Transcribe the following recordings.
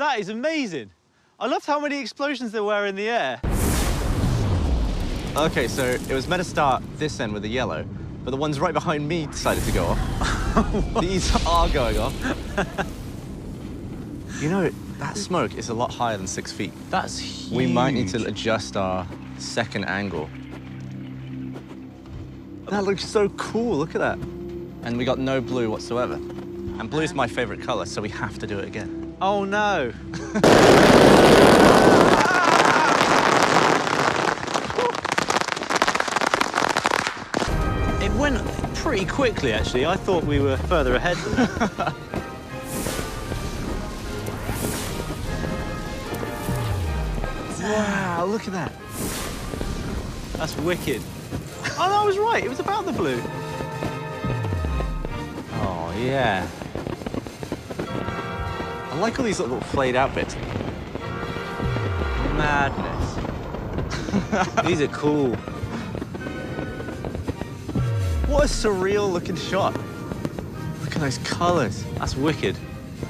That is amazing. I loved how many explosions there were in the air. OK, so it was meant to start this end with the yellow, but the ones right behind me decided to go off. These are going off. You know, that smoke is a lot higher than 6 feet. That's huge. We might need to adjust our second angle. That looks so cool, look at that. And we got no blue whatsoever. And blue's my favorite color, so we have to do it again. Oh, no. It went pretty quickly, actually. I thought we were further ahead than that. Wow, look at that. That's wicked. Oh, no, I was right. It was about the blue. Oh, yeah. I like all these little flayed out bits. Madness. These are cool. What a surreal looking shot. Look at those colors. That's wicked.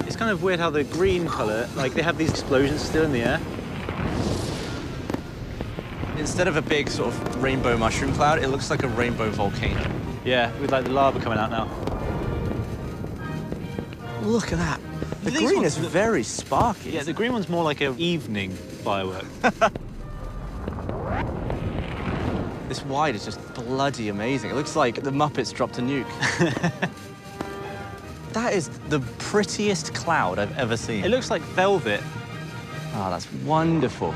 It's kind of weird how the green color, like they have these explosions still in the air. Instead of a big sort of rainbow mushroom cloud, it looks like a rainbow volcano. Yeah, with like the lava coming out now. Look at that. The These green ones is very sparky. Yeah, the green one's more like an evening firework. This white is just bloody amazing. It looks like the Muppets dropped a nuke. That is the prettiest cloud I've ever seen. It looks like velvet. Oh, that's wonderful.